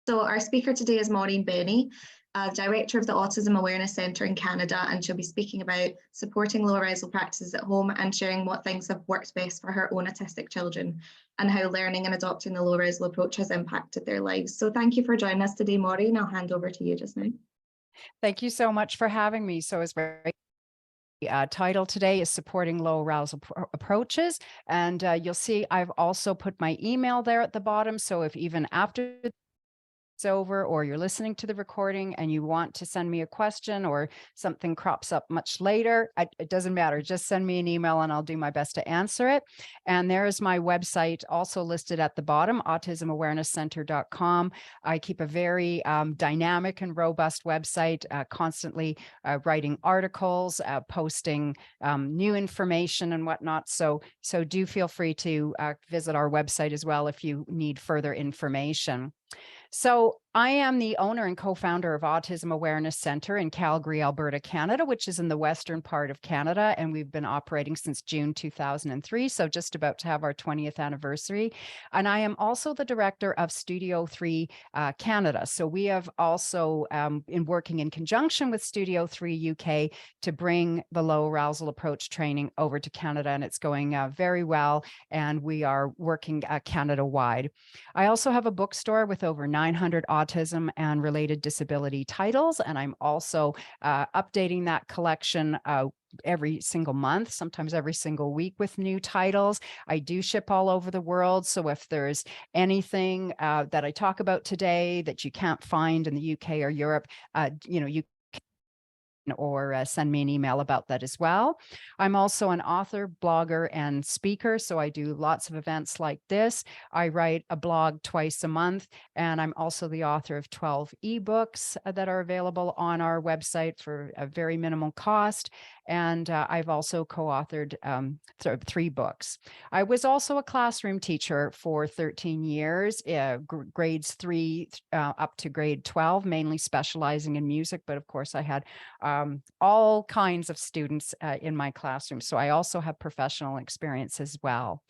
So our speaker today is Maureen Bennie, Director of the Autism Awareness Centre in Canada, and she'll be speaking about supporting low arousal practices at home and sharing what things have worked best for her own autistic children and how learning and adopting the low arousal approach has impacted their lives. So thank you for joining us today, Maureen. I'll hand over to you just now. Thank you so much for having me. So as very title today is Supporting Low Arousal Approaches. And you'll see I've also put my email there at the bottom. So if even after it's over or you're listening to the recording and you want to send me a question or something crops up much later, it doesn't matter. Just send me an email and I'll do my best to answer it. And there is my website also listed at the bottom, autismawarenesscenter.com. I keep a very dynamic and robust website, constantly writing articles, posting new information and whatnot. So do feel free to visit our website as well if you need further information. So I am the owner and co-founder of Autism Awareness Center in Calgary, Alberta, Canada, which is in the western part of Canada. And we've been operating since June 2003, so just about to have our 20th anniversary. And I am also the director of Studio 3 Canada. So we have also been working in conjunction with Studio 3 UK to bring the low arousal approach training over to Canada. And it's going very well. And we are working Canada-wide. I also have a bookstore with over 900 autism and related disability titles, and I'm also updating that collection every single month, sometimes every single week with new titles. I do ship all over the world, so if there's anything that I talk about today that you can't find in the UK or Europe, you or send me an email about that as well. I'm also an author, blogger, and speaker, so I do lots of events like this. I write a blog twice a month, and I'm also the author of 12 ebooks that are available on our website for a very minimal cost. And I've also co-authored 3 books. I was also a classroom teacher for 13 years, grades 3 up to grade 12, mainly specializing in music. But of course, I had all kinds of students in my classroom. So I also have professional experience as well.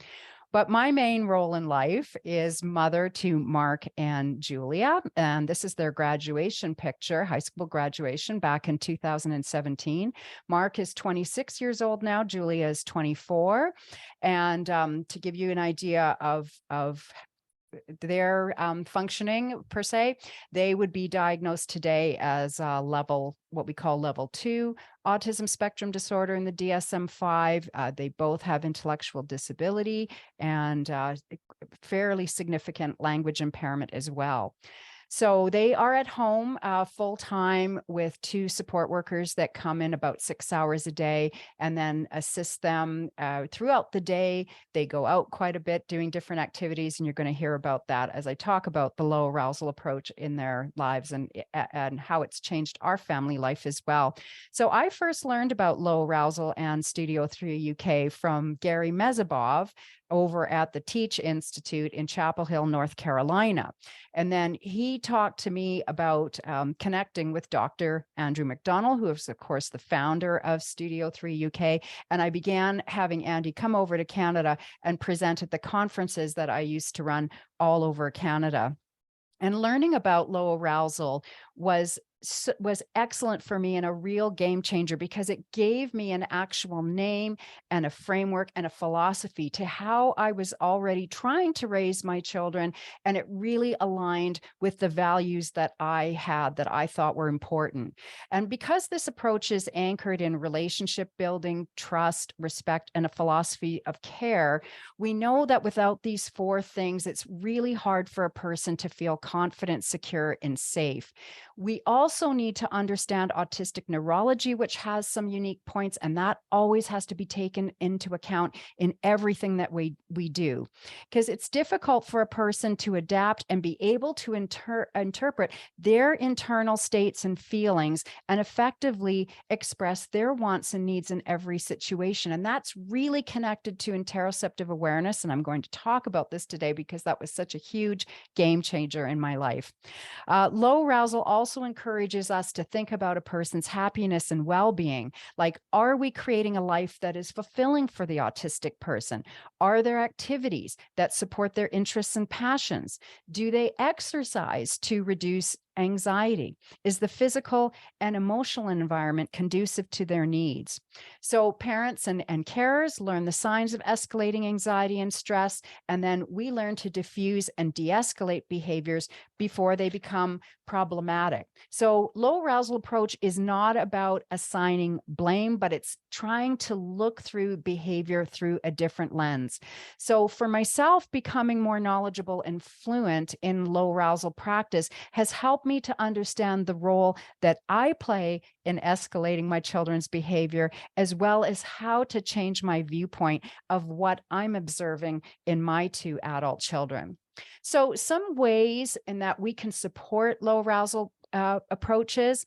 But my main role in life is mother to Mark and Julia. And this is their graduation picture, high school graduation back in 2017. Mark is 26 years old now. Julia is 24. And to give you an idea of their functioning per se, they would be diagnosed today as what we call level 2 autism spectrum disorder in the DSM-5. They both have intellectual disability and fairly significant language impairment as well. So they are at home full-time with 2 support workers that come in about 6 hours a day and then assist them throughout the day. They go out quite a bit doing different activities, and you're going to hear about that as I talk about the low arousal approach in their lives and how it's changed our family life as well. So I first learned about low arousal and Studio 3 UK from Gary Mezabov over at the Teach Institute in Chapel Hill, North Carolina. And then he talked to me about connecting with Dr. Andrew McDonald, who is, of course, the founder of Studio 3 UK. And I began having Andy come over to Canada and present at the conferences that I used to run all over Canada. And learning about low arousal was excellent for me and a real game changer because it gave me an actual name and a framework and a philosophy to how I was already trying to raise my children. And it really aligned with the values that I had that I thought were important. And because this approach is anchored in relationship building, trust, respect, and a philosophy of care, we know that without these 4 things, it's really hard for a person to feel confident, secure, and safe. We also need to understand autistic neurology, which has some unique points, and that always has to be taken into account in everything that we do, because it's difficult for a person to adapt and be able to interpret their internal states and feelings and effectively express their wants and needs in every situation. And that's really connected to interoceptive awareness. And I'm going to talk about this today because that was such a huge game changer in my life. Low arousal also encourages encourages us to think about a person's happiness and well-being. Like, are we creating a life that is fulfilling for the autistic person? Are there activities that support their interests and passions? Do they exercise to reduce anxiety? Is the physical and emotional environment conducive to their needs? So parents and carers learn the signs of escalating anxiety and stress, and then we learn to diffuse and de-escalate behaviors before they become problematic. So low arousal approach is not about assigning blame, but it's trying to look through behavior through a different lens. So for myself, becoming more knowledgeable and fluent in low arousal practice has helped me to understand the role that I play in escalating my children's behavior, as well as how to change my viewpoint of what I'm observing in my two adult children. So some ways in that we can support low arousal approaches.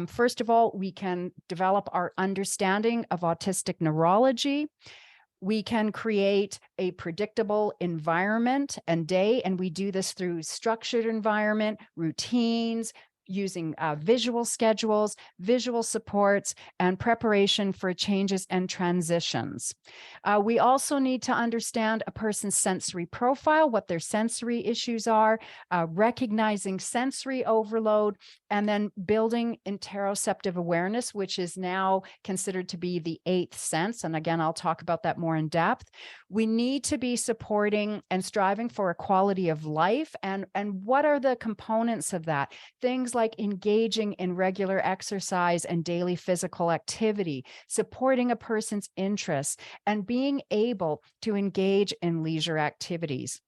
First of all, we can develop our understanding of autistic neurology. We can create a predictable environment and day, and we do this through structured environment, routines, using visual schedules, visual supports, and preparation for changes and transitions. We also need to understand a person's sensory profile, what their sensory issues are, recognizing sensory overload, and then building interoceptive awareness, which is now considered to be the eighth sense. And again, I'll talk about that more in depth. We need to be supporting and striving for a quality of life. And what are the components of that? Things like engaging in regular exercise and daily physical activity, supporting a person's interests, and being able to engage in leisure activities.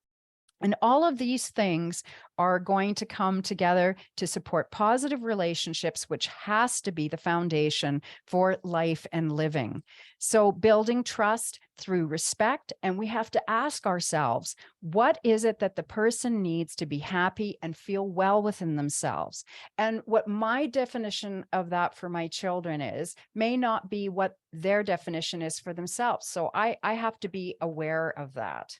And all of these things are going to come together to support positive relationships, which has to be the foundation for life and living. So building trust through respect, and we have to ask ourselves, what is it that the person needs to be happy and feel well within themselves? And what my definition of that for my children is may not be what their definition is for themselves. So I have to be aware of that.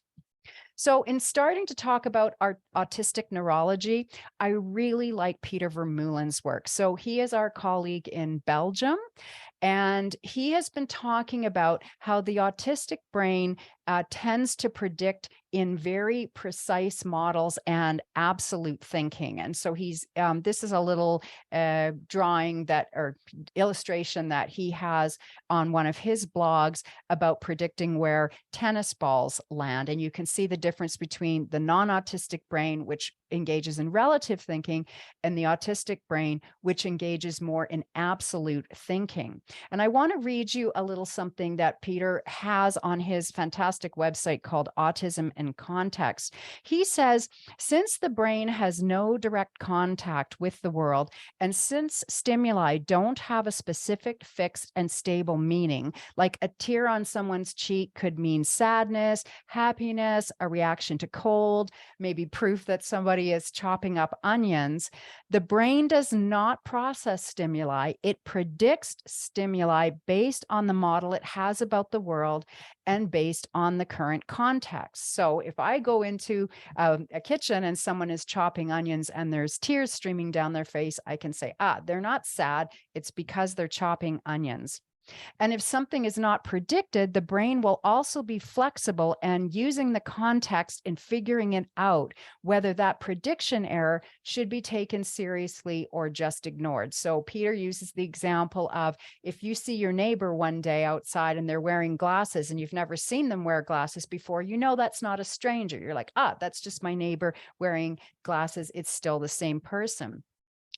So in starting to talk about our autistic neurology, I really like Peter Vermeulen's work. So he is our colleague in Belgium, and he has been talking about how the autistic brain tends to predict in very precise models and absolute thinking. And so he's, this is a little drawing that, or illustration that he has on one of his blogs about predicting where tennis balls land. And you can see the difference between the non-autistic brain, which engages in relative thinking, and the autistic brain, which engages more in absolute thinking. And I want to read you a little something that Peter has on his fantastic website called Autism in Context. He says, since the brain has no direct contact with the world, and since stimuli don't have a specific, fixed, and stable meaning, like a tear on someone's cheek could mean sadness, happiness, a reaction to cold, maybe proof that somebody is chopping up onions, the brain does not process stimuli. It predicts stimuli based on the model it has about the world and based on the current context. So if I go into a kitchen and someone is chopping onions and there's tears streaming down their face, I can say, they're not sad. It's because they're chopping onions. And if something is not predicted, the brain will also be flexible and using the context in figuring it out, whether that prediction error should be taken seriously or just ignored. So Peter uses the example of if you see your neighbor one day outside and they're wearing glasses and you've never seen them wear glasses before, you know that's not a stranger. You're like, that's just my neighbor wearing glasses. It's still the same person.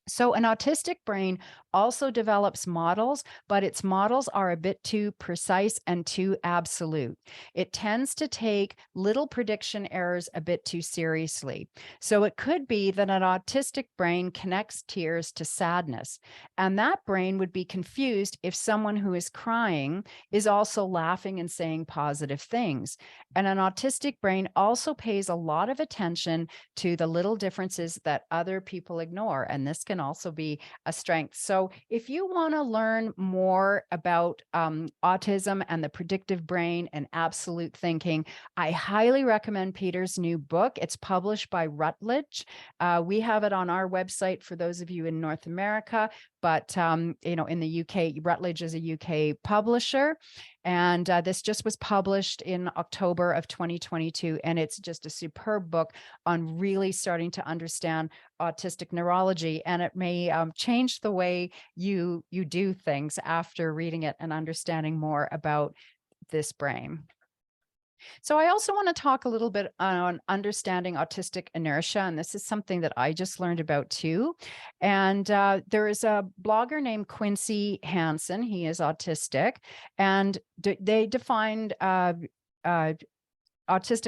So an autistic brain also develops models, but its models are a bit too precise and too absolute. It tends to take little prediction errors a bit too seriously. So it could be that an autistic brain connects tears to sadness, and that brain would be confused if someone who is crying is also laughing and saying positive things. And an autistic brain also pays a lot of attention to the little differences that other people ignore, and this can can also be a strength. So if you want to learn more about autism and the predictive brain and absolute thinking, I highly recommend Peter's new book. It's published by Routledge. We have it on our website for those of you in North America, but you know, in the UK, Routledge is a UK publisher. And this just was published in October of 2022. And it's just a superb book on really starting to understand autistic neurology. And it may change the way you do things after reading it and understanding more about this brain. So I also want to talk a little bit on understanding autistic inertia, and this is something that I just learned about too. And there is a blogger named Quincy Hansen. He is autistic, and they defined autistic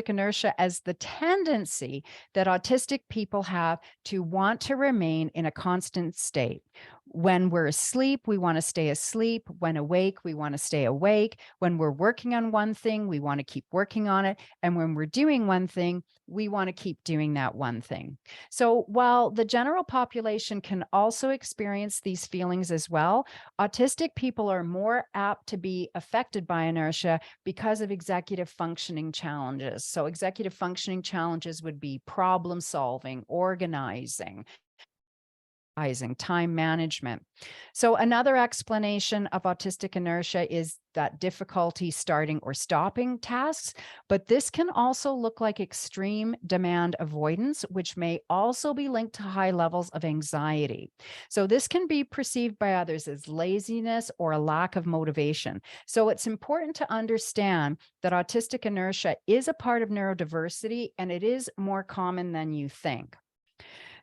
inertia as the tendency that autistic people have to want to remain in a constant state. When we're asleep, we want to stay asleep. When awake, we want to stay awake. When we're working on one thing, we want to keep working on it. And when we're doing one thing, we want to keep doing that one thing. So while the general population can also experience these feelings as well, autistic people are more apt to be affected by inertia because of executive functioning challenges. So executive functioning challenges would be problem solving, organizing, time management. So another explanation of autistic inertia is that difficulty starting or stopping tasks, but this can also look like extreme demand avoidance, which may also be linked to high levels of anxiety. So this can be perceived by others as laziness or a lack of motivation. So it's important to understand that autistic inertia is a part of neurodiversity, and it is more common than you think.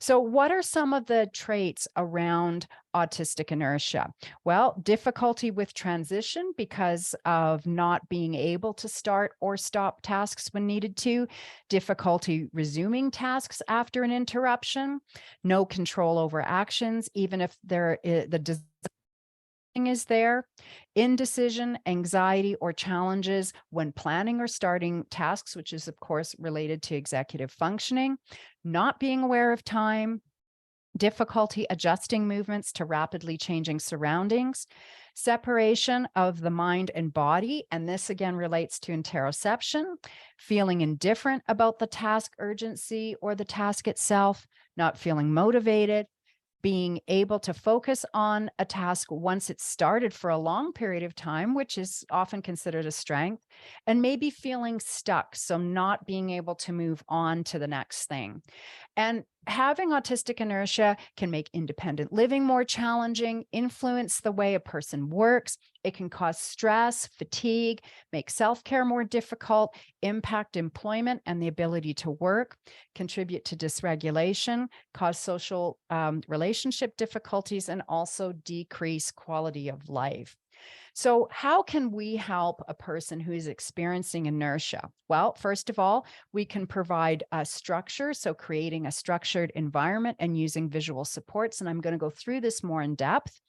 So what are some of the traits around autistic inertia? Well, difficulty with transition because of not being able to start or stop tasks when needed to, difficulty resuming tasks after an interruption, no control over actions, even if the is there, indecision, anxiety, or challenges when planning or starting tasks, which is, of course, related to executive functioning, not being aware of time, difficulty adjusting movements to rapidly changing surroundings, separation of the mind and body, and this again relates to interoception, feeling indifferent about the task urgency or the task itself, not feeling motivated, being able to focus on a task once it's started for a long period of time, which is often considered a strength, and maybe feeling stuck, so not being able to move on to the next thing. And having autistic inertia can make independent living more challenging, influence the way a person works. It can cause stress, fatigue, make self-care more difficult, impact employment and the ability to work, contribute to dysregulation, cause social relationship difficulties, and also decrease quality of life. So how can we help a person who is experiencing inertia? Well, first of all, we can provide a structure. So creating a structured environment and using visual supports. And I'm going to go through this more in depth.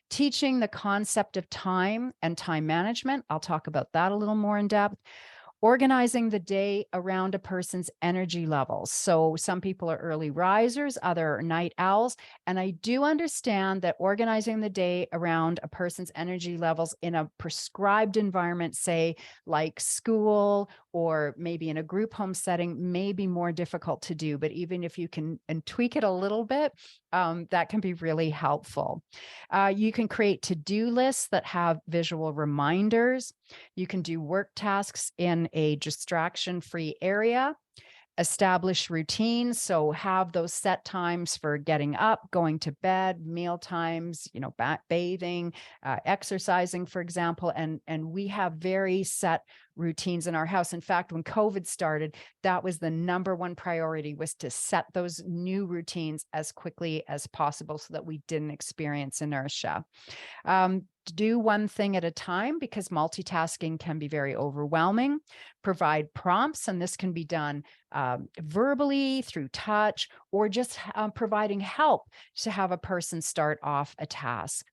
Teaching the concept of time and time management. I'll talk about that a little more in depth. Organizing the day around a person's energy levels. So some people are early risers, other are night owls. And I do understand that organizing the day around a person's energy levels in a prescribed environment, say like school or maybe in a group home setting, may be more difficult to do. But even if you can tweak it a little bit, that can be really helpful. You can create to-do lists that have visual reminders. You can do work tasks in a distraction-free area, establish routines. So have those set times for getting up, going to bed, meal times, bathing, exercising, for example. And we have very set routines in our house. In fact, when COVID started, that was the number one priority, was to set those new routines as quickly as possible so that we didn't experience inertia. Do one thing at a time, because multitasking can be very overwhelming. Provide prompts, and this can be done verbally, through touch, or just providing help to have a person start off a task.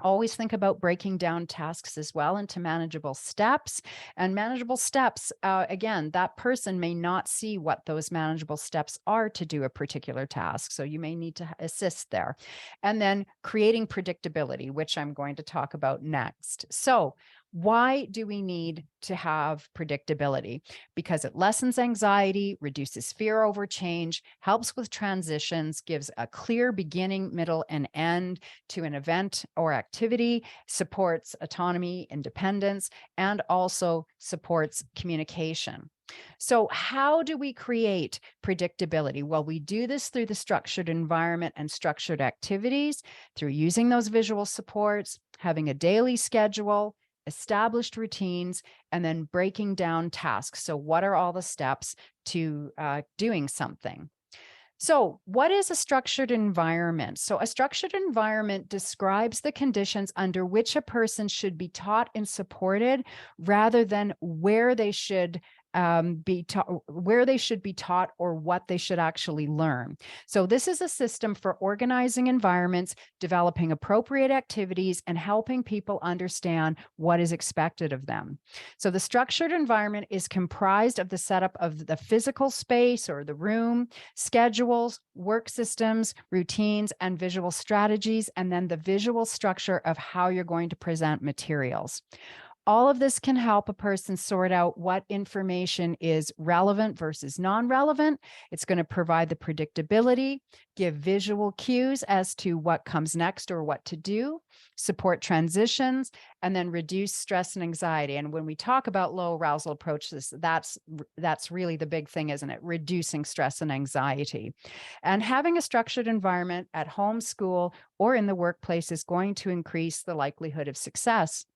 Always think about breaking down tasks as well into manageable steps. And manageable steps, again, that person may not see what those manageable steps are to do a particular task. So you may need to assist there. And then creating predictability, which I'm going to talk about next. So why do we need to have predictability? Because it lessens anxiety, reduces fear over change, helps with transitions, gives a clear beginning, middle, and end to an event or activity, supports autonomy, independence, and also supports communication. So, how do we create predictability? Well, we do this through the structured environment and structured activities, through using those visual supports, having a daily schedule, established routines, and then breaking down tasks. So, what are all the steps to doing something? So, what is a structured environment? So, a structured environment describes the conditions under which a person should be taught and supported rather than where they should be taught, or what they should actually learn. So, this is a system for organizing environments, developing appropriate activities, and helping people understand what is expected of them. So, the structured environment is comprised of the setup of the physical space or the room, schedules, work systems, routines, and visual strategies, and then the visual structure of how you're going to present materials. All of this can help a person sort out what information is relevant versus non-relevant. It's going to provide the predictability, give visual cues as to what comes next or what to do, support transitions, and then reduce stress and anxiety. And when we talk about low arousal approaches, that's really the big thing, isn't it? Reducing stress and anxiety. And having a structured environment at home, school, or in the workplace is going to increase the likelihood of success.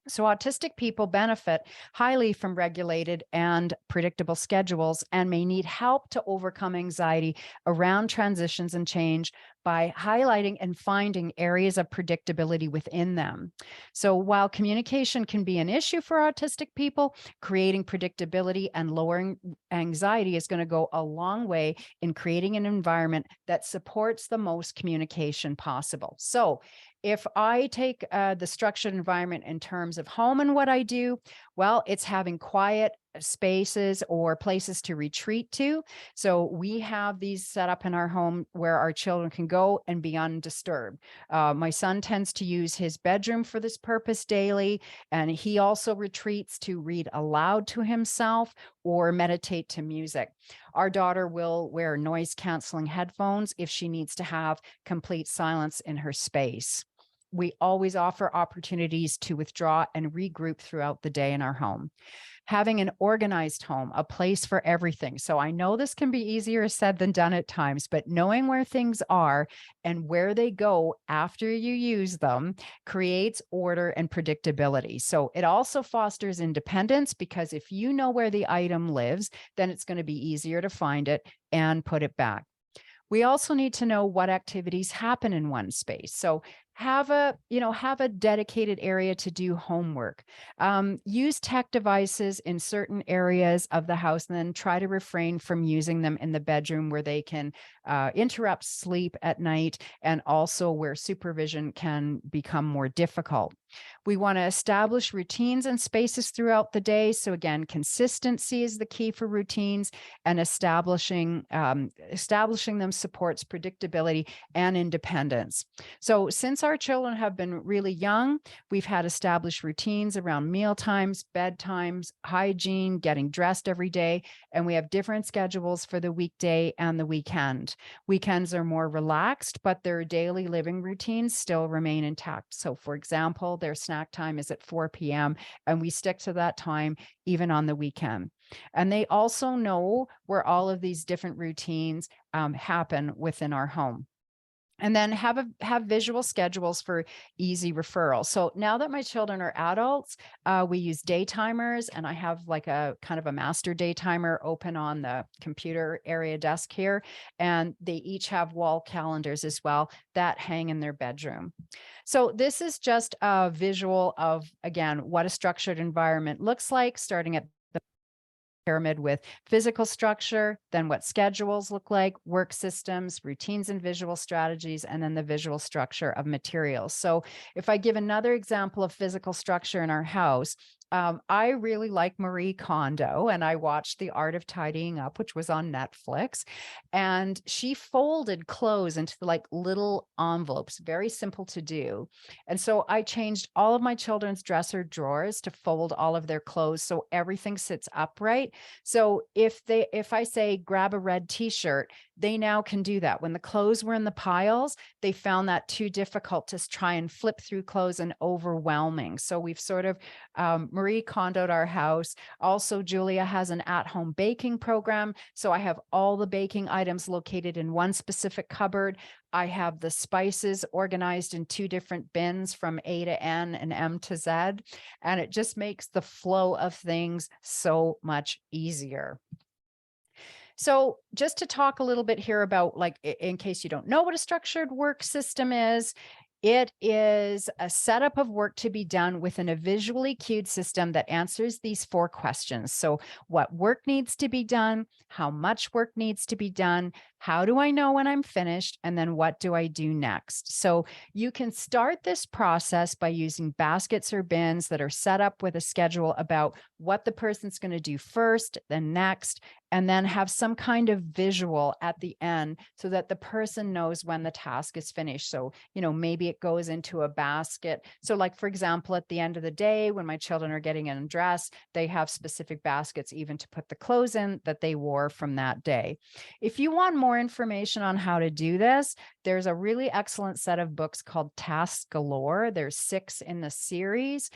So, autistic people benefit highly from regulated and predictable schedules and may need help to overcome anxiety around transitions and change by highlighting and finding areas of predictability within them. So, while communication can be an issue for autistic people, creating predictability and lowering anxiety is going to go a long way in creating an environment that supports the most communication possible. So, if I take the structured environment in terms of home and what I do, well, it's having quiet spaces or places to retreat to. So we have these set up in our home where our children can go and be undisturbed. My son tends to use his bedroom for this purpose daily, and he also retreats to read aloud to himself or meditate to music. Our daughter will wear noise canceling headphones if she needs to have complete silence in her space. We always offer opportunities to withdraw and regroup throughout the day in our home. Having an organized home, a place for everything. So I know this can be easier said than done at times, but knowing where things are and where they go after you use them creates order and predictability. So it also fosters independence, because if you know where the item lives, then it's going to be easier to find it and put it back. We also need to know what activities happen in one space. So have a dedicated area to do homework. Use tech devices in certain areas of the house, and then try to refrain from using them in the bedroom where they can interrupt sleep at night, and also where supervision can become more difficult. We want to establish routines and spaces throughout the day. So again, consistency is the key for routines, and establishing them supports predictability and independence. So since our children have been really young, we've had established routines around meal times, bedtimes, hygiene, getting dressed every day, and we have different schedules for the weekday and the weekend. Weekends are more relaxed, but their daily living routines still remain intact. So for example, their snack time is at 4 p.m., and we stick to that time even on the weekend. And they also know where all of these different routines happen within our home. And then have visual schedules for easy referral. So now that my children are adults, we use day timers, and I have like a kind of a master day timer open on the computer area desk here. And they each have wall calendars as well that hang in their bedroom. So this is just a visual of, again, what a structured environment looks like, starting at pyramid with physical structure, then what schedules look like, work systems, routines and visual strategies, and then the visual structure of materials. So if I give another example of physical structure in our house, I really like Marie Kondo, and I watched The Art of Tidying Up, which was on Netflix. And she folded clothes into like little envelopes, very simple to do. And so I changed all of my children's dresser drawers to fold all of their clothes so everything sits upright. So if I say grab a red t-shirt, they now can do that. When the clothes were in the piles, they found that too difficult to try and flip through clothes and overwhelming. So we've sort of Marie Kondoed our house. Also, Julia has an at-home baking program. So I have all the baking items located in one specific cupboard. I have the spices organized in 2 different bins from A to N and M to Z. And it just makes the flow of things so much easier. So just to talk a little bit here about, like, in case you don't know what a structured work system is, it is a setup of work to be done within a visually cued system that answers these 4 questions. So what work needs to be done, how much work needs to be done, how do I know when I'm finished, and then what do I do next? So you can start this process by using baskets or bins that are set up with a schedule about what the person's going to do first, then next, and then have some kind of visual at the end so that the person knows when the task is finished. So, maybe it goes into a basket. So like, for example, at the end of the day, when my children are getting undressed, they have specific baskets even to put the clothes in that they wore from that day. If you want more information on how to do this, there's a really excellent set of books called Tasks Galore. There's 6 in the series.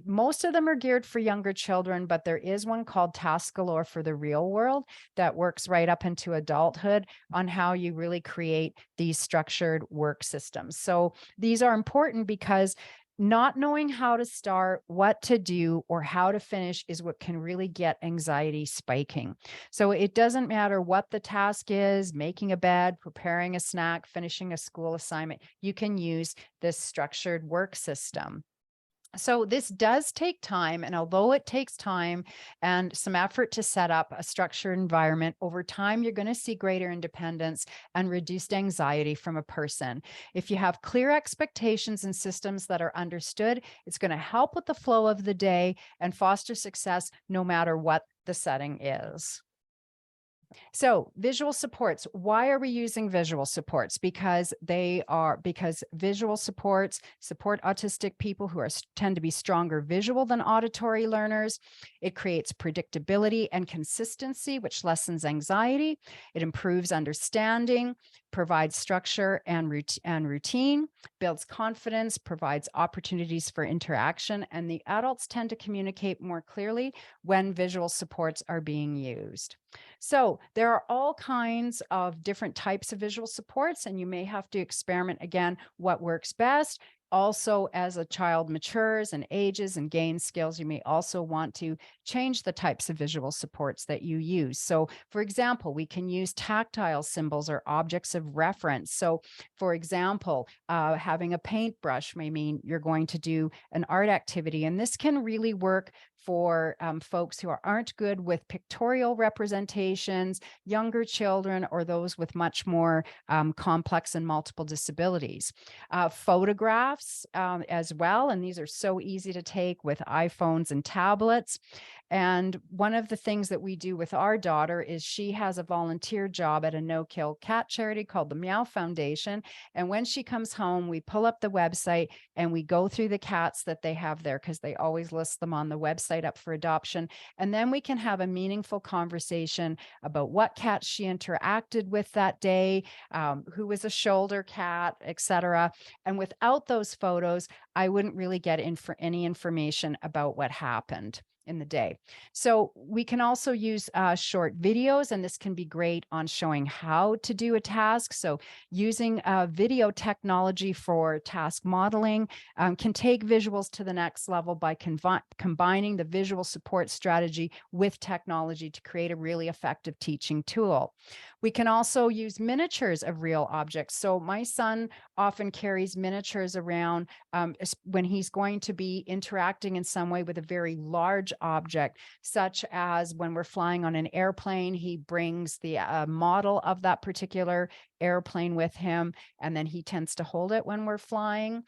Most of them are geared for younger children, but there is one called Tasks Galore for the real world that works right up into adulthood on how you really create these structured work systems. So these are important because not knowing how to start, what to do, or how to finish is what can really get anxiety spiking. So it doesn't matter what the task is, making a bed, preparing a snack, finishing a school assignment, you can use this structured work system. So this does take time, and although it takes time and some effort to set up a structured environment, over time, you're going to see greater independence and reduced anxiety from a person. If you have clear expectations and systems that are understood, it's going to help with the flow of the day and foster success no matter what the setting is. So visual supports, why are we using visual supports? Because visual supports support autistic people who tend to be stronger visual than auditory learners. It creates predictability and consistency, which lessens anxiety. It improves understanding, provides structure and routine, builds confidence, provides opportunities for interaction, and the adults tend to communicate more clearly when visual supports are being used. So there are all kinds of different types of visual supports, and you may have to experiment again what works best. Also, as a child matures and ages and gains skills, you may also want to change the types of visual supports that you use. So, for example, we can use tactile symbols or objects of reference. So, for example, having a paintbrush may mean you're going to do an art activity, and this can really work for folks who aren't good with pictorial representations, younger children, or those with much more complex and multiple disabilities. Photographs as well, and these are so easy to take with iPhones and tablets. And one of the things that we do with our daughter is she has a volunteer job at a no-kill cat charity called the Meow Foundation. And when she comes home, we pull up the website and we go through the cats that they have there, because they always list them on the website up for adoption. And then we can have a meaningful conversation about what cats she interacted with that day, who was a shoulder cat, etc. And without those photos, I wouldn't really get any information about what happened in the day. So we can also use short videos, and this can be great on showing how to do a task. So using video technology for task modeling can take visuals to the next level by combining the visual support strategy with technology to create a really effective teaching tool. We can also use miniatures of real objects. So my son often carries miniatures around when he's going to be interacting in some way with a very large large object, such as when we're flying on an airplane, he brings the model of that particular airplane with him, and then he tends to hold it when we're flying.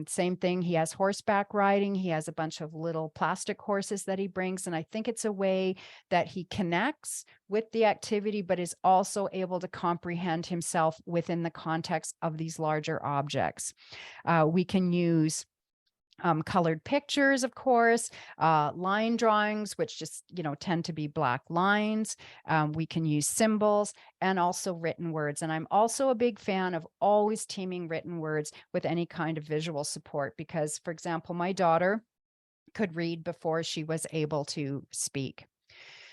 Same thing, he has horseback riding. He has a bunch of little plastic horses that he brings, and I think it's a way that he connects with the activity, but is also able to comprehend himself within the context of these larger objects. We can use colored pictures, of course, line drawings, which just, tend to be black lines. We can use symbols and also written words. And I'm also a big fan of always teaming written words with any kind of visual support because, for example, my daughter could read before she was able to speak.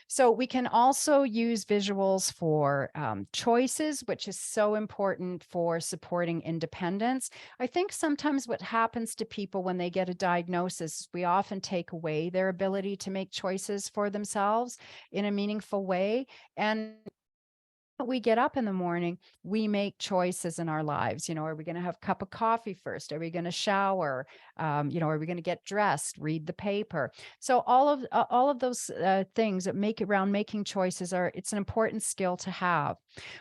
So we can also use visuals for choices, which is so important for supporting independence. I think sometimes what happens to people when they get a diagnosis, we often take away their ability to make choices for themselves in a meaningful way. And we get up in the morning, we make choices in our lives. Are we going to have a cup of coffee first? Are we going to shower? Are we going to get dressed, read the paper? So all of those things that make around making choices it's an important skill to have.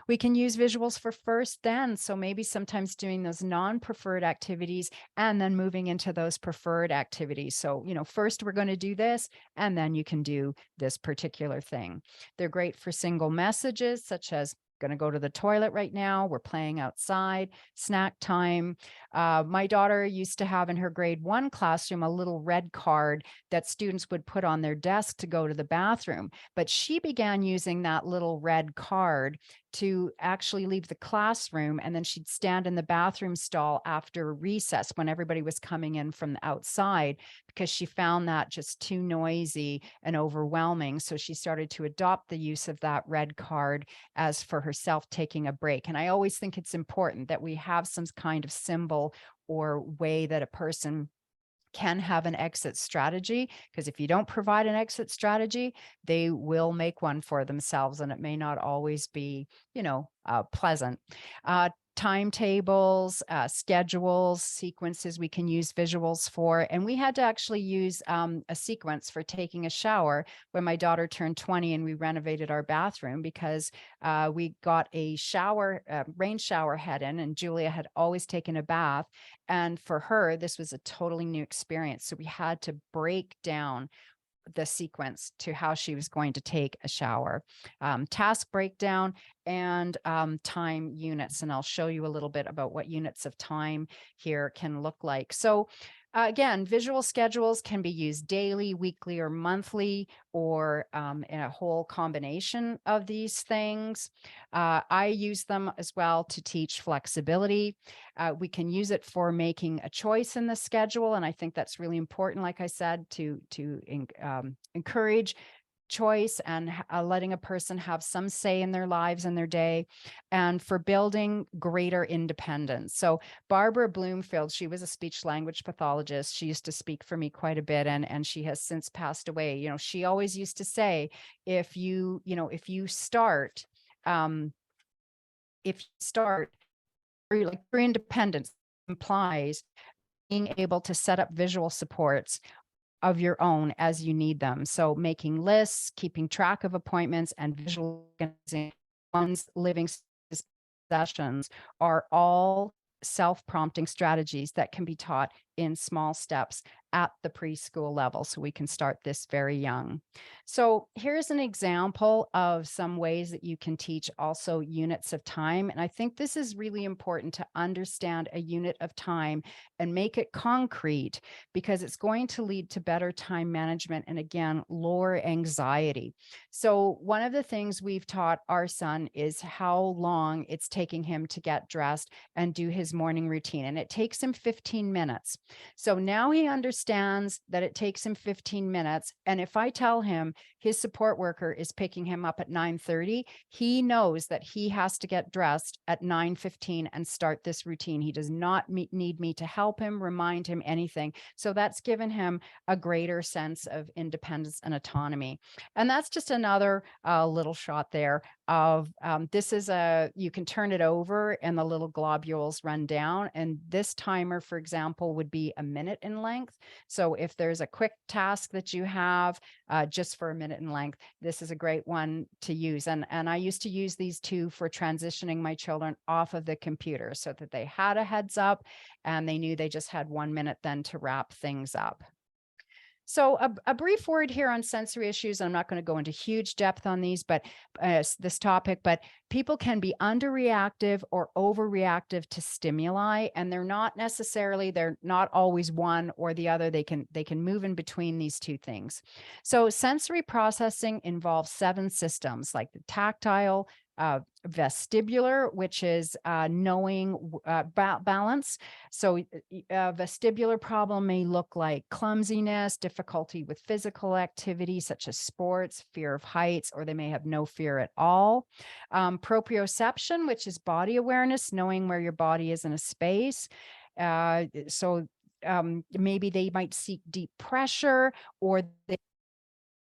We can use visuals for first then. So maybe sometimes doing those non-preferred activities and then moving into those preferred activities. So, first we're going to do this, and then you can do this particular thing. They're great for single messages, such as going to go to the toilet right now. We're playing outside, snack time. My daughter used to have in her grade 1 classroom a little red card that students would put on their desk to go to the bathroom. But she began using that little red card to actually leave the classroom, and then she'd stand in the bathroom stall after recess when everybody was coming in from the outside, because she found that just too noisy and overwhelming. So she started to adopt the use of that red card as for herself taking a break. And I always think it's important that we have some kind of symbol or way that a person can have an exit strategy, because if you don't provide an exit strategy, they will make one for themselves, and it may not always be, pleasant. Timetables, schedules, sequences we can use visuals for. And we had to actually use a sequence for taking a shower when my daughter turned 20 and we renovated our bathroom, because we got a rain shower head in, and Julia had always taken a bath. And for her, this was a totally new experience. So we had to break down the sequence to how she was going to take a shower, task breakdown, and time units. And I'll show you a little bit about what units of time here can look like. So again, visual schedules can be used daily, weekly, or monthly, or in a whole combination of these things. I use them as well to teach flexibility. We can use it for making a choice in the schedule, and I think that's really important, like I said, to encourage choice and letting a person have some say in their lives and their day, and for building greater independence. So Barbara Bloomfield, she was a speech language pathologist. She used to speak for me quite a bit, and she has since passed away. She always used to say, if you start, your independence implies being able to set up visual supports of your own as you need them. So making lists, keeping track of appointments, and visualizing one's living sessions are all self-prompting strategies that can be taught in small steps at the preschool level. So we can start this very young. So here's an example of some ways that you can teach also units of time. And I think this is really important to understand a unit of time and make it concrete, because it's going to lead to better time management and, again, lower anxiety. So one of the things we've taught our son is how long it's taking him to get dressed and do his morning routine. And it takes him 15 minutes. So now he understands that it takes him 15 minutes. And if I tell him his support worker is picking him up at 9:30, he knows that he has to get dressed at 9:15 and start this routine. He does not need me to help him, remind him, anything. So that's given him a greater sense of independence and autonomy. And that's just another little shot there of, you can turn it over and the little globules run down. And this timer, for example, would be a minute in length. So if there's a quick task that you have just for a minute in length, this is a great one to use. And I used to use these two for transitioning my children off of the computer so that they had a heads up and they knew they just had 1 minute then to wrap things up. So a brief word here on sensory issues. I'm not going to go into huge depth on these, but this topic, but people can be underreactive or overreactive to stimuli, and they're not always one or the other. They can move in between these two things. So sensory processing involves 7 systems, like the tactile, vestibular, which is knowing balance. So a vestibular problem may look like clumsiness, difficulty with physical activity such as sports, fear of heights, or they may have no fear at all. Proprioception, which is body awareness, knowing where your body is in a space. Maybe they might seek deep pressure, or they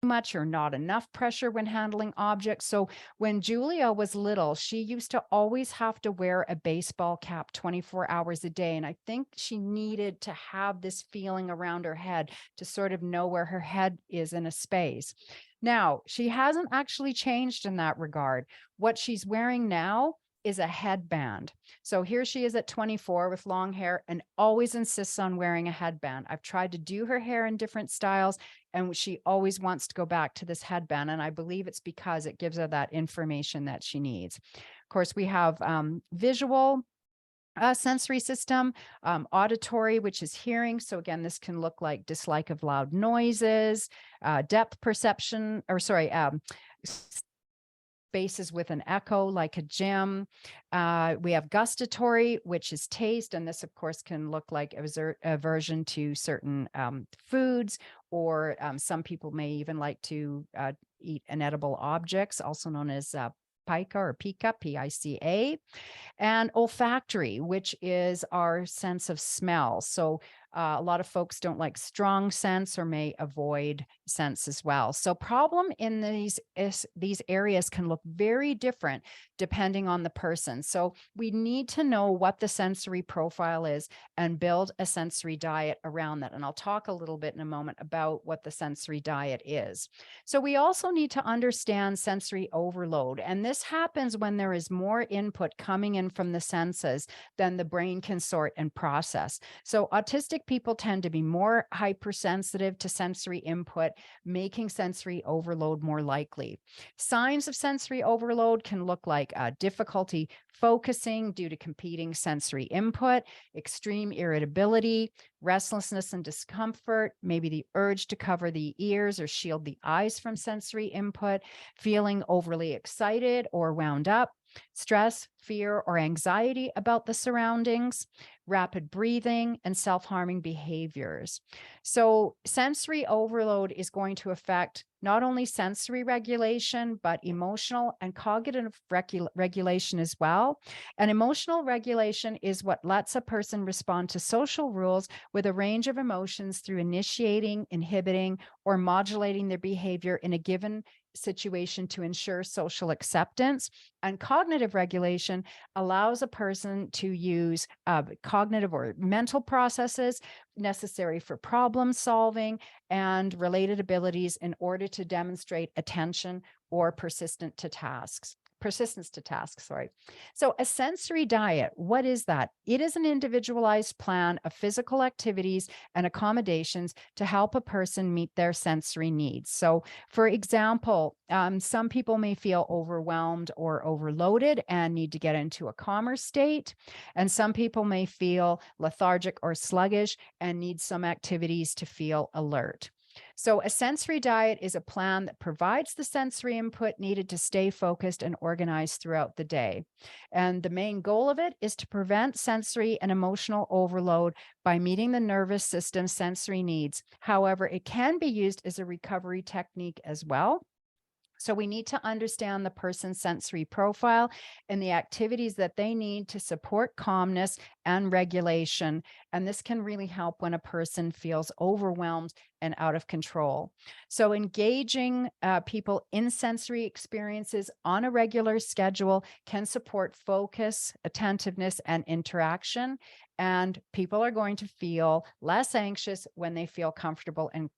much or not enough pressure when handling objects. So when Julia was little, she used to always have to wear a baseball cap 24 hours a day. And I think she needed to have this feeling around her head to sort of know where her head is in a space. Now, she hasn't actually changed in that regard. What she's wearing now is a headband. So here she is at 24 with long hair and always insists on wearing a headband. I've tried to do her hair in different styles, and she always wants to go back to this headband. And I believe it's because it gives her that information that she needs. Of course, we have visual sensory system, auditory, which is hearing. So again, this can look like dislike of loud noises, depth perception, spaces with an echo, like a gym. We have gustatory, which is taste. And this, of course, can look like aversion to certain foods, or some people may even like to eat inedible objects, also known as pica or pica, P-I-C-A. And olfactory, which is our sense of smell. So a lot of folks don't like strong scents or may avoid scents as well. So problem in these areas can look very different depending on the person. So we need to know what the sensory profile is and build a sensory diet around that. And I'll talk a little bit in a moment about what the sensory diet is. So we also need to understand sensory overload. And this happens when there is more input coming in from the senses than the brain can sort and process. So autistic people tend to be more hypersensitive to sensory input, making sensory overload more likely. Signs of sensory overload can look like difficulty focusing due to competing sensory input, extreme irritability, restlessness and discomfort, maybe the urge to cover the ears or shield the eyes from sensory input, feeling overly excited or wound up, stress, fear, or anxiety about the surroundings, rapid breathing, and self-harming behaviors. So sensory overload is going to affect not only sensory regulation, but emotional and cognitive regulation as well. And emotional regulation is what lets a person respond to social rules with a range of emotions through initiating, inhibiting, or modulating their behavior in a given situation to ensure social acceptance. And cognitive regulation allows a person to use cognitive or mental processes necessary for problem solving and related abilities in order to demonstrate attention or persistence to tasks. So a sensory diet, what is that? It is an individualized plan of physical activities and accommodations to help a person meet their sensory needs. So for example, some people may feel overwhelmed or overloaded and need to get into a calmer state. And some people may feel lethargic or sluggish and need some activities to feel alert. So a sensory diet is a plan that provides the sensory input needed to stay focused and organized throughout the day. And the main goal of it is to prevent sensory and emotional overload by meeting the nervous system's sensory needs. However, it can be used as a recovery technique as well. So we need to understand the person's sensory profile and the activities that they need to support calmness and regulation. And this can really help when a person feels overwhelmed and out of control. So engaging people in sensory experiences on a regular schedule can support focus, attentiveness, and interaction. And people are going to feel less anxious when they feel comfortable and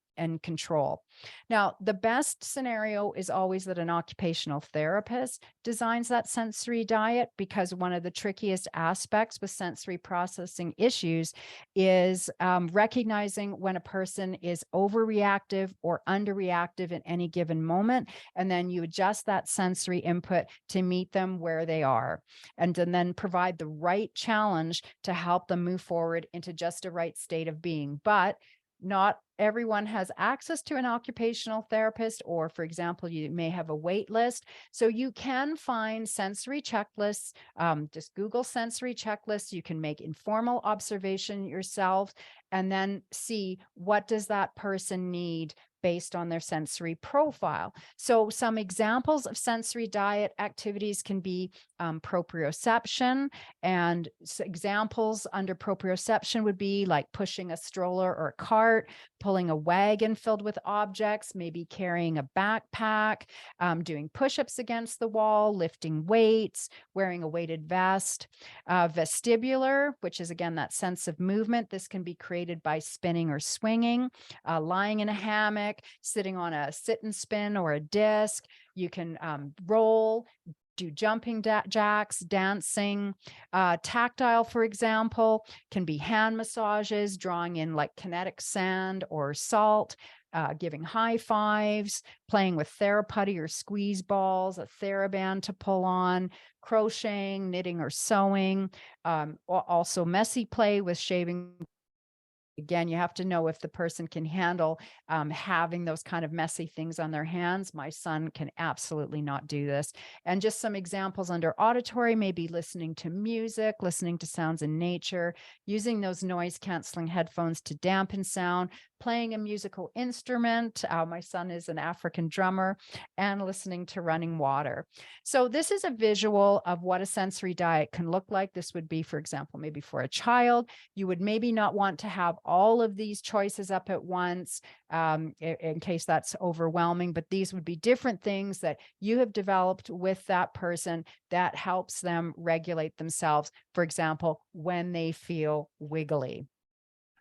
control. Now, the best scenario is always that an occupational therapist designs that sensory diet, because one of the trickiest aspects with sensory processing issues is recognizing when a person is overreactive or underreactive in any given moment. And then you adjust that sensory input to meet them where they are, and then provide the right challenge to help them move forward into just a right state of being. But not everyone has access to an occupational therapist, or for example, you may have a wait list. So you can find sensory checklists. Just Google sensory checklists. You can make informal observation yourself and then see what does that person need based on their sensory profile. So some examples of sensory diet activities can be proprioception, and examples under proprioception would be like pushing a stroller or a cart, pulling a wagon filled with objects, maybe carrying a backpack, doing push-ups against the wall, lifting weights, wearing a weighted vest. Vestibular, which is again that sense of movement. This can be created by spinning or swinging, lying in a hammock, sitting on a sit and spin or a disc. You can roll, do jumping jacks, dancing. Tactile, for example, can be hand massages, drawing in like kinetic sand or salt, giving high fives, playing with theraputty or squeeze balls, a TheraBand to pull on, crocheting, knitting or sewing. Also messy play with shaving. Again, you have to know if the person can handle having those kind of messy things on their hands. My son can absolutely not do this. And just some examples under auditory, maybe listening to music, listening to sounds in nature, using those noise canceling headphones to dampen sound, playing a musical instrument. My son is an African drummer, and listening to running water. So this is a visual of what a sensory diet can look like. This would be, for example, maybe for a child. You would maybe not want to have all of these choices up at once in case that's overwhelming, but these would be different things that you have developed with that person that helps them regulate themselves. For example, when they feel wiggly.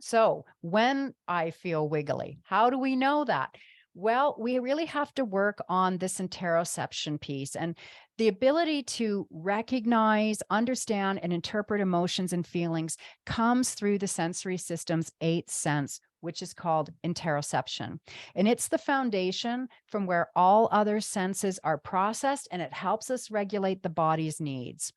So when I feel wiggly, how do we know that? Well, we really have to work on this interoception piece, and the ability to recognize, understand, and interpret emotions and feelings comes through the sensory system's eighth sense, which is called interoception. And it's the foundation from where all other senses are processed, and it helps us regulate the body's needs.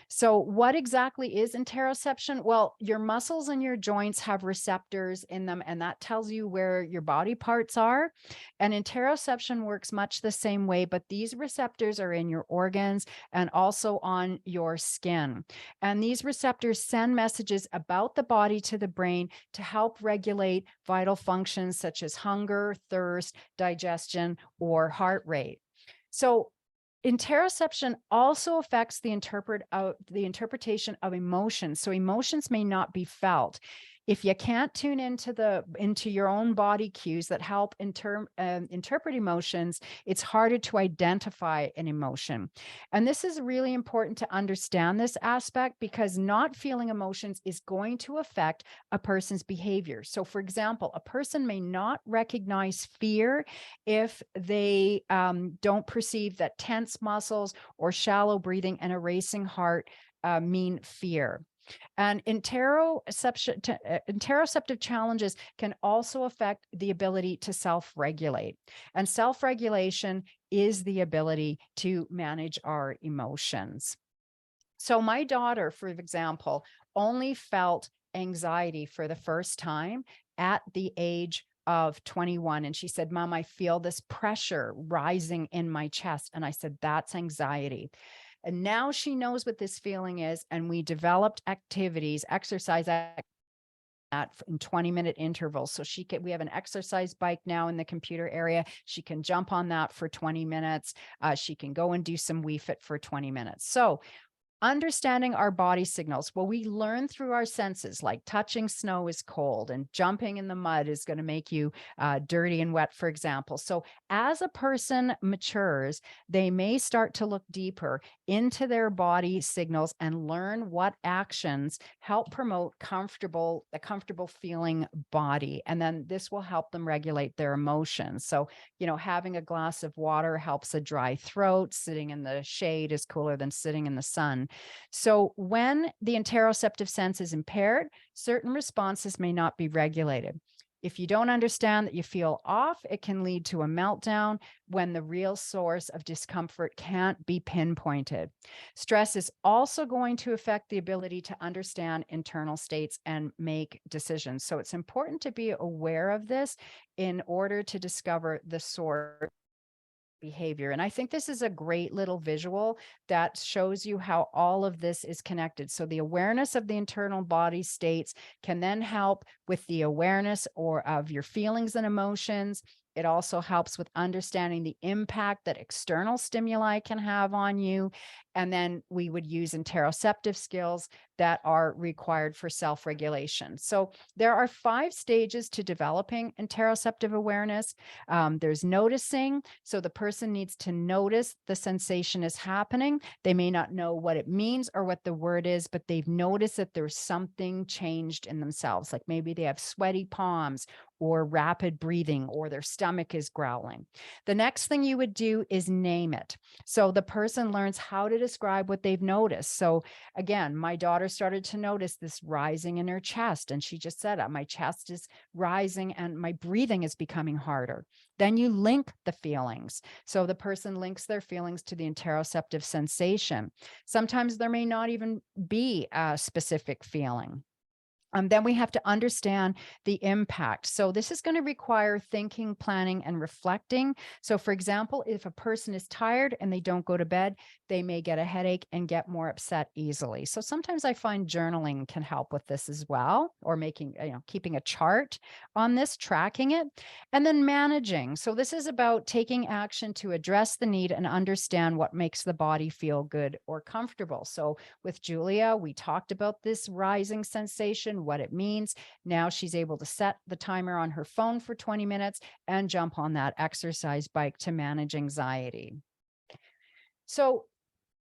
So what exactly is interoception? Well, your muscles and your joints have receptors in them, and that tells you where your body parts are. And interoception works much the same way, but these receptors are in your organs and also on your skin. And these receptors send messages about the body to the brain to help regulate vital functions such as hunger, thirst, digestion, or heart rate. So interoception also affects the interpretation of emotions. So emotions may not be felt. If you can't tune into your own body cues that help interpret emotions, it's harder to identify an emotion. And this is really important to understand this aspect, because not feeling emotions is going to affect a person's behavior. So for example, a person may not recognize fear if they don't perceive that tense muscles or shallow breathing and a racing heart mean fear. And interoceptive challenges can also affect the ability to self-regulate. And self-regulation is the ability to manage our emotions. So my daughter, for example, only felt anxiety for the first time at the age of 21. And she said, "Mom, I feel this pressure rising in my chest." And I said, "That's anxiety." And now she knows what this feeling is. And we developed activities, exercise in 20-minute intervals. So we have an exercise bike now in the computer area. She can jump on that for 20 minutes. She can go and do some Wii Fit for 20 minutes. So understanding our body signals. Well, we learn through our senses, like touching snow is cold and jumping in the mud is going to make you dirty and wet, for example. So as a person matures, they may start to look deeper into their body signals and learn what actions help promote a comfortable feeling body. And then this will help them regulate their emotions. So, having a glass of water helps a dry throat. Sitting in the shade is cooler than sitting in the sun. So when the interoceptive sense is impaired, certain responses may not be regulated. If you don't understand that you feel off, it can lead to a meltdown when the real source of discomfort can't be pinpointed. Stress is also going to affect the ability to understand internal states and make decisions. So it's important to be aware of this in order to discover the source behavior. And I think this is a great little visual that shows you how all of this is connected. So the awareness of the internal body states can then help with the awareness of your feelings and emotions. It also helps with understanding the impact that external stimuli can have on you. And then we would use interoceptive skills that are required for self-regulation. So there are 5 stages to developing interoceptive awareness. There's noticing. So the person needs to notice the sensation is happening. They may not know what it means or what the word is, but they've noticed that there's something changed in themselves. Like maybe they have sweaty palms or rapid breathing, or their stomach is growling. The next thing you would do is name it. So the person learns how to describe what they've noticed. So again, my daughter started to notice this rising in her chest, and she just said, my chest is rising and my breathing is becoming harder. Then you link the feelings. So the person links their feelings to the interoceptive sensation. Sometimes there may not even be a specific feeling. Then we have to understand the impact. So this is going to require thinking, planning, and reflecting. So for example, if a person is tired and they don't go to bed, they may get a headache and get more upset easily. So sometimes I find journaling can help with this as well, or keeping a chart on this, tracking it, and then managing. So this is about taking action to address the need and understand what makes the body feel good or comfortable. So with Julia, we talked about this rising sensation, what it means. Now she's able to set the timer on her phone for 20 minutes and jump on that exercise bike to manage anxiety. So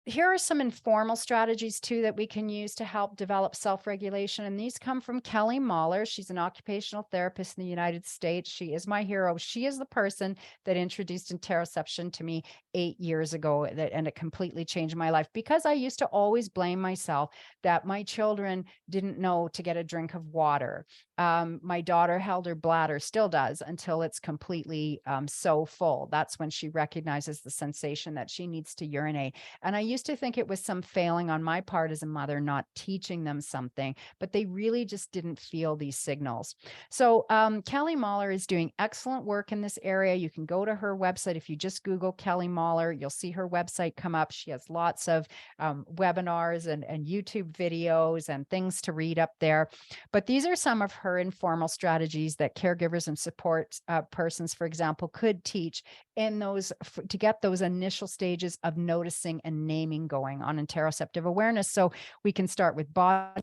here are some informal strategies too that we can use to help develop self-regulation. And these come from Kelly Mahler. She's an occupational therapist in the United States. She is my hero. She is the person that introduced interoception to me 8 years ago, and it completely changed my life, because I used to always blame myself that my children didn't know to get a drink of water. My daughter held her bladder, still does, until it's completely so full. That's when she recognizes the sensation that she needs to urinate. And I used to think it was some failing on my part as a mother, not teaching them something, but they really just didn't feel these signals. So Kelly Mahler is doing excellent work in this area. You can go to her website. If you just Google Kelly Mahler, you'll see her website come up. She has lots of webinars and YouTube videos and things to read up there. But these are some of her informal strategies that caregivers and support persons, for example, could teach in to get those initial stages of noticing and naming going on interoceptive awareness. So we can start with body,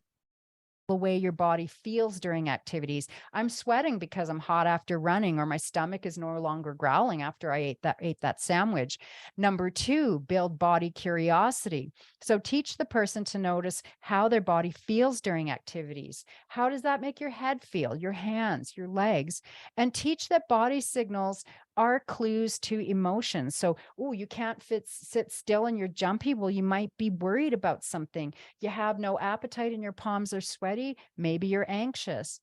the way your body feels during activities. I'm sweating because I'm hot after running, or my stomach is no longer growling after I ate that sandwich. Number 2, build body curiosity. So teach the person to notice how their body feels during activities. How does that make your head feel, your hands, your legs? And teach that body signals are clues to emotions. So, you can't sit still and you're jumpy. Well, you might be worried about something. You have no appetite and your palms are sweaty. Maybe you're anxious.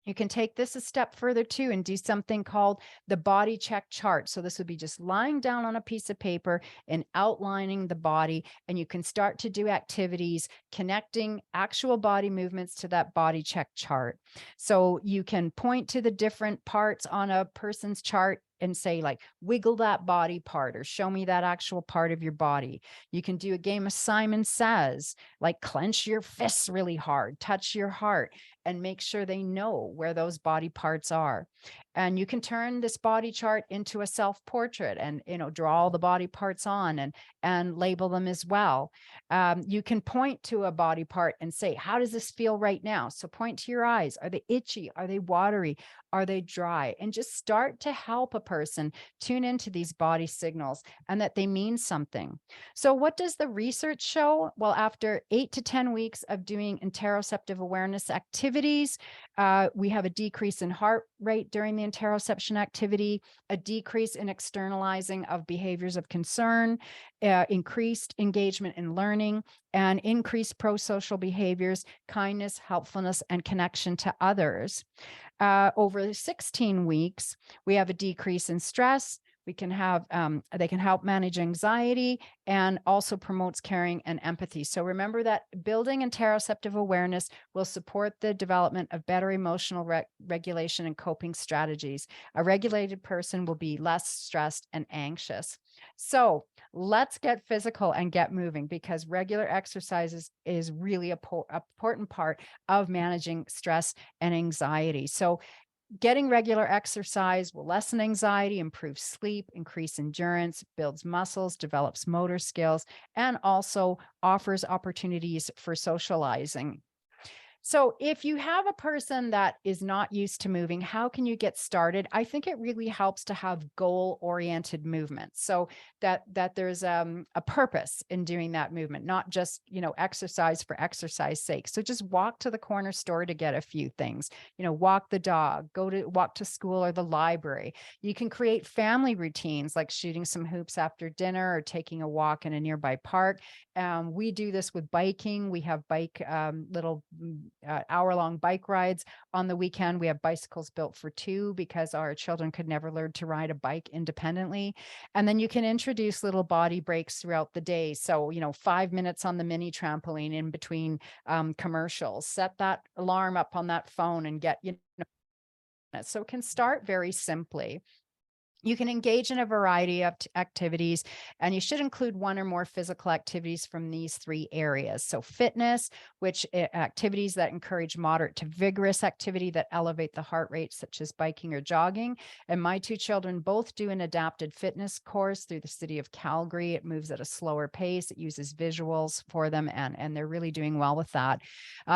You can take this a step further too and do something called the body check chart. So this would be just lying down on a piece of paper and outlining the body. And you can start to do activities connecting actual body movements to that body check chart. So you can point to the different parts on a person's chart and say, like, wiggle that body part, or show me that actual part of your body. You can do a game of Simon Says, like clench your fists really hard, touch your heart. and make sure they know where those body parts are. And you can turn this body chart into a self-portrait and, draw all the body parts on and label them as well. You can point to a body part and say, how does this feel right now? So point to your eyes. Are they itchy? Are they watery? Are they dry? And just start to help a person tune into these body signals and that they mean something. So what does the research show? Well, after 8 to 10 weeks of doing interoceptive awareness activities, we have a decrease in heart rate during the interoception activity, a decrease in externalizing of behaviors of concern, increased engagement in learning, and increased pro-social behaviors, kindness, helpfulness, and connection to others. Over 16 weeks, we have a decrease in stress. We can have, they can help manage anxiety and also promotes caring and empathy. So remember that building interoceptive awareness will support the development of better emotional regulation and coping strategies. A regulated person will be less stressed and anxious. So let's get physical and get moving, because regular exercises is really an important part of managing stress and anxiety. So getting regular exercise will lessen anxiety, improve sleep, increase endurance, builds muscles, develops motor skills, and also offers opportunities for socializing. So if you have a person that is not used to moving, how can you get started? I think it really helps to have goal-oriented movement, so that there's a purpose in doing that movement, not just, exercise for exercise sake. So just walk to the corner store to get a few things, walk the dog, walk to school or the library. You can create family routines like shooting some hoops after dinner or taking a walk in a nearby park. We do this with biking. We have little hour-long bike rides on the weekend. We have bicycles built for two because our children could never learn to ride a bike independently. And then you can introduce little body breaks throughout the day. So, 5 minutes on the mini trampoline in between commercials. Set that alarm up on that phone and get, so it can start very simply. You can engage in a variety of activities, and you should include one or more physical activities from these three areas. So fitness, which activities that encourage moderate to vigorous activity that elevate the heart rate, such as biking or jogging. And my two children both do an adapted fitness course through the city of Calgary. It moves at a slower pace. It uses visuals for them, and they're really doing well with that.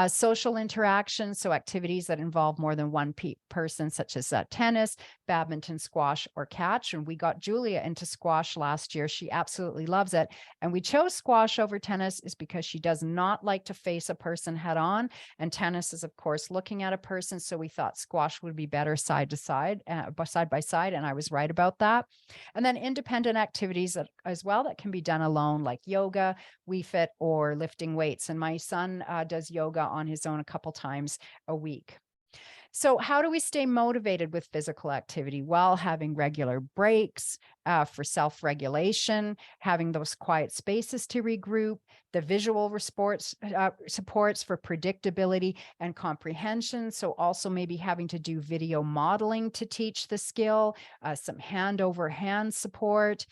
Social interaction, so activities that involve more than one person, such as tennis, badminton, squash, or catch. And we got Julia into squash last year. She absolutely loves it. And we chose squash over tennis is because she does not like to face a person head on. And tennis is, of course, looking at a person. So we thought squash would be better side by side. And I was right about that. And then independent activities as well that can be done alone, like yoga, Wii Fit, or lifting weights. And my son does yoga on his own a couple times a week. So how do we stay motivated with physical activity? Well, having regular breaks for self-regulation, having those quiet spaces to regroup, the visual supports for predictability and comprehension. So also maybe having to do video modeling to teach the skill, some hand-over-hand support,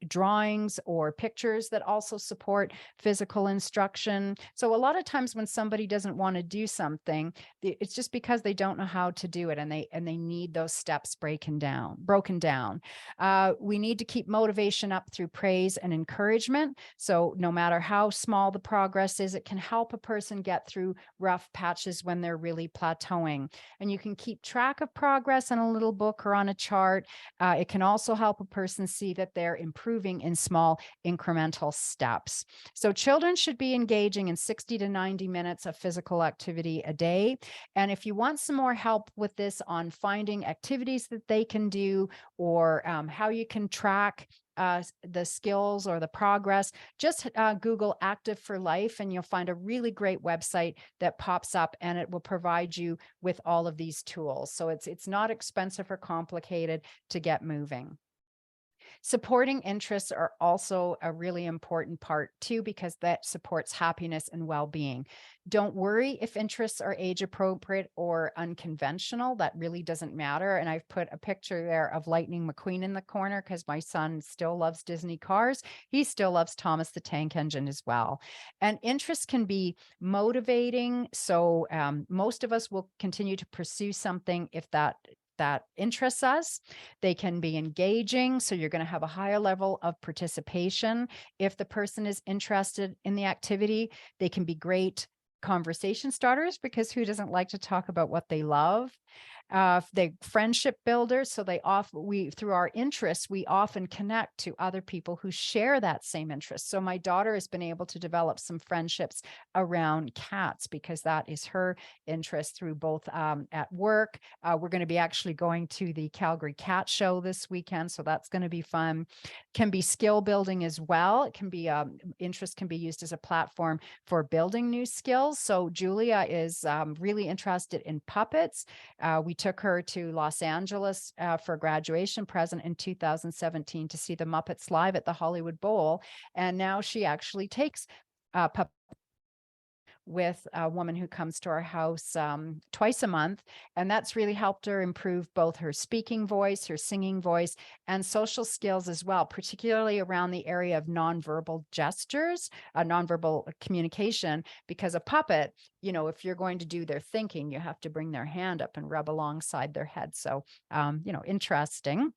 drawings or pictures that also support physical instruction. So a lot of times when somebody doesn't want to do something, it's just because they don't know how to do it, and they need those steps broken down. We need to keep motivation up through praise and encouragement. So no matter how small the progress is, it can help a person get through rough patches when they're really plateauing. And you can keep track of progress in a little book or on a chart. It can also help a person see that they're improving in small incremental steps. So children should be engaging in 60 to 90 minutes of physical activity a day. And if you want some more help with this on finding activities that they can do, or how you can track the skills or the progress, just Google Active for Life, and you'll find a really great website that pops up, and it will provide you with all of these tools. So it's not expensive or complicated to get moving. Supporting interests are also a really important part too, because that supports happiness and well-being. Don't worry if interests are age appropriate or unconventional. That really doesn't matter. And I've put a picture there of Lightning McQueen in the corner because my son still loves Disney cars. He still loves Thomas the Tank Engine as well. And interests can be motivating. So most of us will continue to pursue something if that interests us. They can be engaging. So you're going to have a higher level of participation. If the person is interested in the activity, they can be great conversation starters because who doesn't like to talk about what they love? They friendship builders. So through our interests, we often connect to other people who share that same interest. So my daughter has been able to develop some friendships around cats because that is her interest through both at work. We're going to be actually going to the Calgary Cat Show this weekend. So that's going to be fun. Can be skill building as well. It can be interest can be used as a platform for building new skills. So Julia is really interested in puppets. We took her to Los Angeles for a graduation present in 2017 to see the Muppets live at the Hollywood Bowl. And now she actually takes puppets with a woman who comes to our house twice a month. And that's really helped her improve both her speaking voice, her singing voice, and social skills as well, particularly around the area of nonverbal gestures, nonverbal communication, because a puppet, if you're going to do their thinking, you have to bring their hand up and rub alongside their head. So, interesting.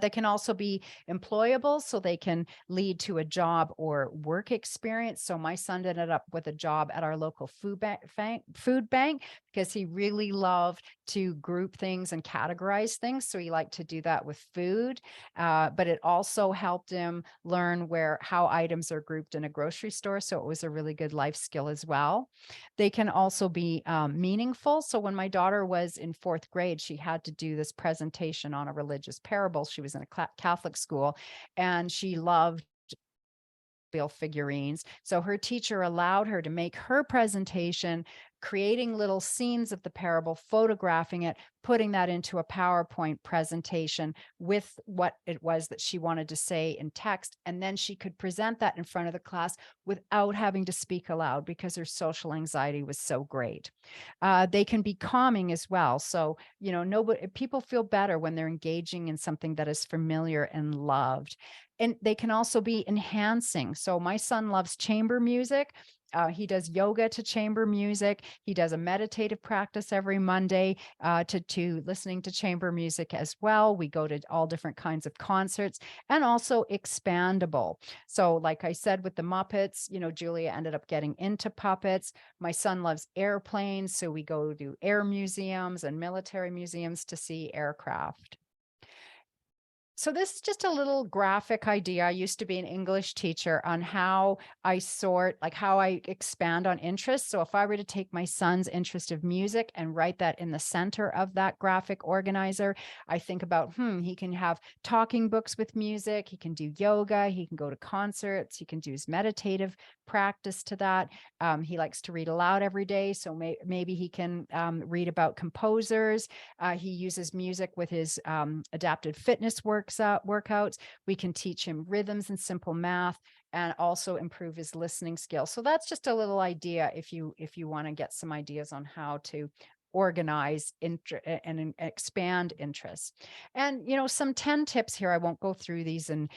They can also be employable, so they can lead to a job or work experience. So my son ended up with a job at our local food bank because he really loved to group things and categorize things. So he liked to do that with food, but it also helped him learn how items are grouped in a grocery store. So it was a really good life skill as well. They can also be meaningful. So when my daughter was in 4th grade, she had to do this presentation on a religious parable. She was in a Catholic school and she loved figurines. So her teacher allowed her to make her presentation, creating little scenes of the parable, photographing it, putting that into a PowerPoint presentation with what it was that she wanted to say in text. And then she could present that in front of the class without having to speak aloud because her social anxiety was so great. They can be calming as well. So, people feel better when they're engaging in something that is familiar and loved. And they can also be enhancing. So my son loves chamber music. He does yoga to chamber music. He does a meditative practice every Monday to listening to chamber music as well. We go to all different kinds of concerts and also expandable. So like I said, with the Muppets, Julia ended up getting into puppets. My son loves airplanes. So we go to air museums and military museums to see aircraft. So this is just a little graphic idea. I used to be an English teacher on how I how I expand on interests. So if I were to take my son's interest of music and write that in the center of that graphic organizer, I think about, he can have talking books with music. He can do yoga. He can go to concerts. He can do his meditative practice to that. He likes to read aloud every day. So maybe he can read about composers. He uses music with his adapted fitness workouts. We can teach him rhythms and simple math and also improve his listening skills. So that's just a little idea if you want to get some ideas on how to organize and expand interests. And some 10 tips here. I won't go through these in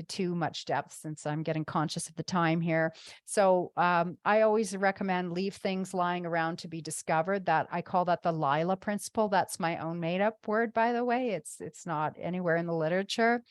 too much depth since I'm getting conscious of the time here. So I always recommend leave things lying around to be discovered. That I call that the Lila principle. That's my own made up word, by the way. It's not anywhere in the literature.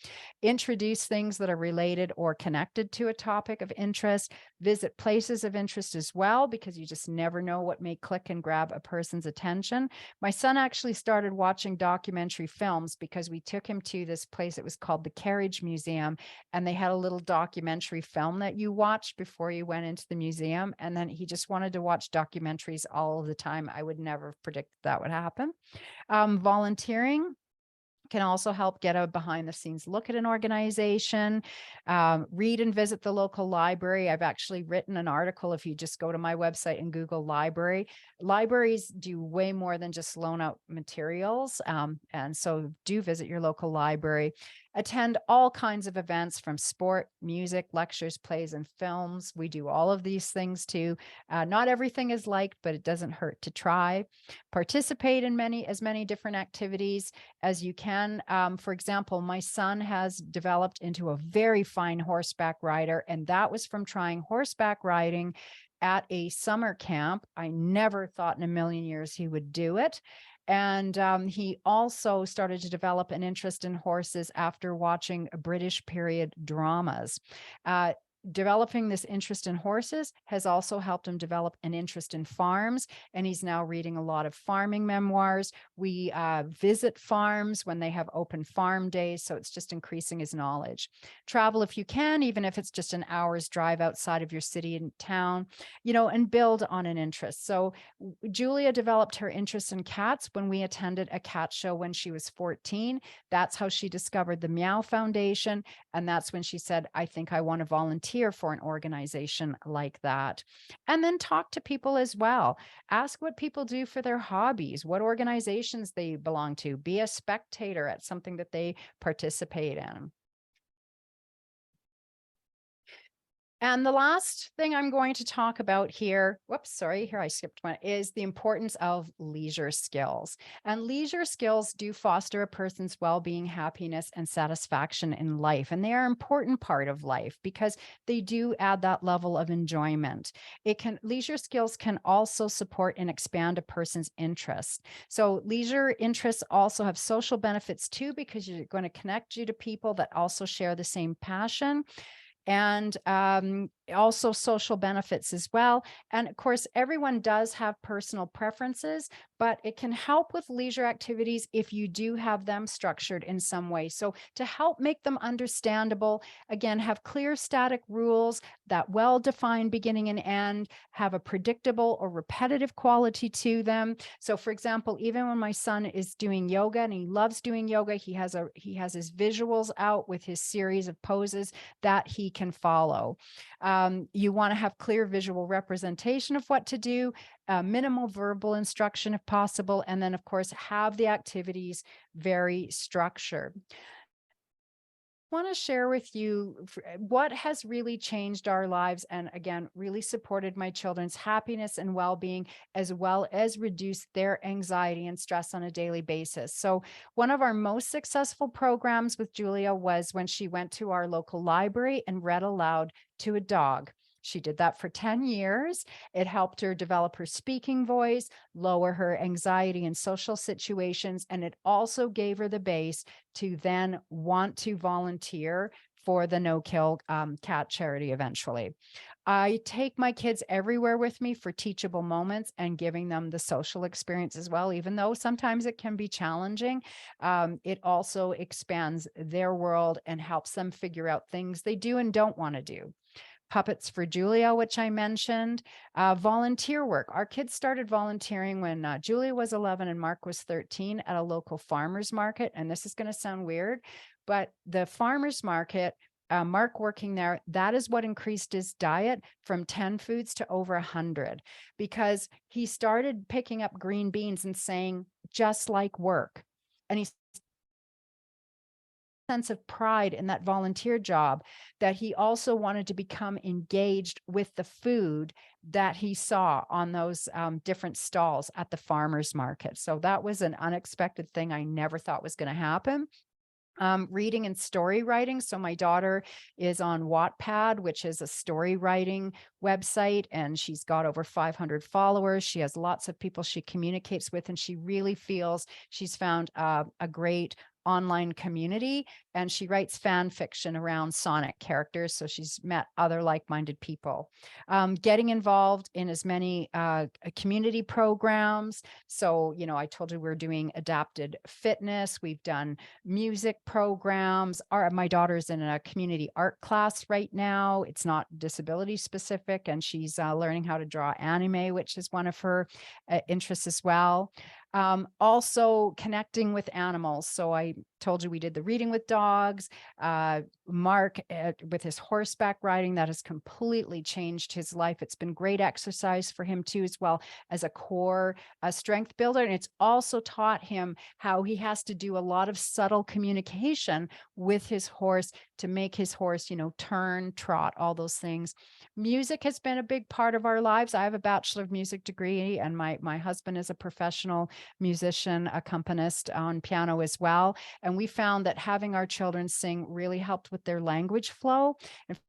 Introduce things that are related or connected to a topic of interest. Visit places of interest as well, because you just never know what may click and grab a person's attention. My son actually started watching documentary films because we took him to this place. It was called the Carriage Museum, and they had a little documentary film that you watched before you went into the museum. And then he just wanted to watch documentaries all of the time. I would never have predicted that would happen. Volunteering can also help get a behind the scenes look at an organization. Read and visit the local library. I've actually written an article. If you just go to my website and Google library, libraries do way more than just loan out materials. And so do visit your local library. attend all kinds of events from sport, music, lectures, plays, and films. We do all of these things too. Not everything is liked, but it doesn't hurt to try. Participate in as many different activities as you can. For example, my son has developed into a very fine horseback rider, and that was from trying horseback riding at a summer camp. I never thought in a million years he would do it. And he also started to develop an interest in horses after watching British period dramas. Developing this interest in horses has also helped him develop an interest in farms, and he's now reading a lot of farming memoirs. We visit farms when they have open farm days, so it's just increasing his knowledge. Travel if you can, even if it's just an hour's drive outside of your city and town, and build on an interest. So Julia developed her interest in cats when we attended a cat show when she was 14. That's how she discovered the Meow Foundation, and that's when she said, I think I want to volunteer for an organization like that. And then talk to people as well. Ask what people do for their hobbies, what organizations they belong to. Be a spectator at something that they participate in. And the last thing I'm going to talk about here, here I skipped one, is the importance of leisure skills. And leisure skills do foster a person's well-being, happiness, and satisfaction in life. And they are an important part of life because they do add that level of enjoyment. Leisure skills can also support and expand a person's interests. So leisure interests also have social benefits too, because you're going to connect you to people that also share the same passion. And also social benefits as well. And of course, everyone does have personal preferences, but it can help with leisure activities if you do have them structured in some way. So to help make them understandable, again, have clear static rules that well-defined beginning and end, have a predictable or repetitive quality to them. So for example, even when my son is doing yoga and he loves doing yoga, he has his visuals out with his series of poses that he can follow. You want to have clear visual representation of what to do, minimal verbal instruction if possible, and then of course have the activities very structured. I want to share with you what has really changed our lives and again really supported my children's happiness and well-being, as well as reduced their anxiety and stress on a daily basis. So one of our most successful programs with Julia was when she went to our local library and read aloud to a dog. She did that for 10 years. It helped her develop her speaking voice, lower her anxiety in social situations, and it also gave her the base to then want to volunteer for the No Kill Cat charity eventually. I take my kids everywhere with me for teachable moments and giving them the social experience as well, even though sometimes it can be challenging. It also expands their world and helps them figure out things they do and don't want to do. Puppets for Julia, which I mentioned, volunteer work. Our kids started volunteering when Julia was 11 and Mark was 13 at a local farmer's market. And this is going to sound weird, but the farmer's market, Mark working there, that is what increased his diet from 10 foods to over 100, because he started picking up green beans and saying, just like work. And he sense of pride in that volunteer job, that he also wanted to become engaged with the food that he saw on those different stalls at the farmer's market. So that was an unexpected thing I never thought was going to happen. Reading and story writing. So my daughter is on Wattpad, which is a story writing website, and she's got over 500 followers. She has lots of people she communicates with, and she really feels she's found a great online community, and she writes fan fiction around Sonic characters. So she's met other like-minded people. Getting involved in as many community programs. So, I told you we're doing adapted fitness. We've done music programs. My daughter's in a community art class right now. It's not disability specific, and she's learning how to draw anime, which is one of her interests as well. Also connecting with animals. So I told you we did the reading with dogs. Mark with his horseback riding, that has completely changed his life. It's been great exercise for him too, as well as a core strength builder. And it's also taught him how he has to do a lot of subtle communication with his horse to make his horse, turn, trot, all those things. Music has been a big part of our lives. I have a Bachelor of Music degree, and my husband is a professional musician, accompanist on piano as well. And we found that having our children sing really helped with their language flow. And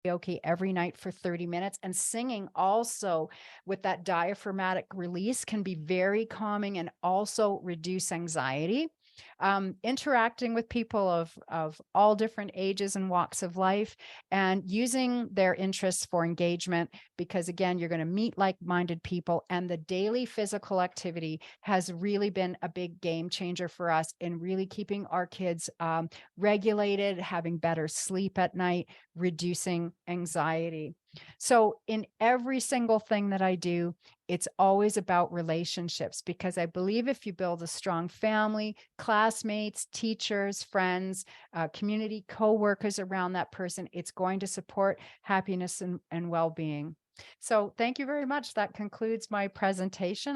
karaoke every night for 30 minutes, and singing also with that diaphragmatic release can be very calming and also reduce anxiety. Interacting with people of all different ages and walks of life, and using their interests for engagement, because again, you're going to meet like-minded people, and the daily physical activity has really been a big game changer for us in really keeping our kids regulated, having better sleep at night, reducing anxiety. So in every single thing that I do, it's always about relationships, because I believe if you build a strong family, classmates, teachers, friends, community co-workers around that person, it's going to support happiness and well-being. So thank you very much. That concludes my presentation.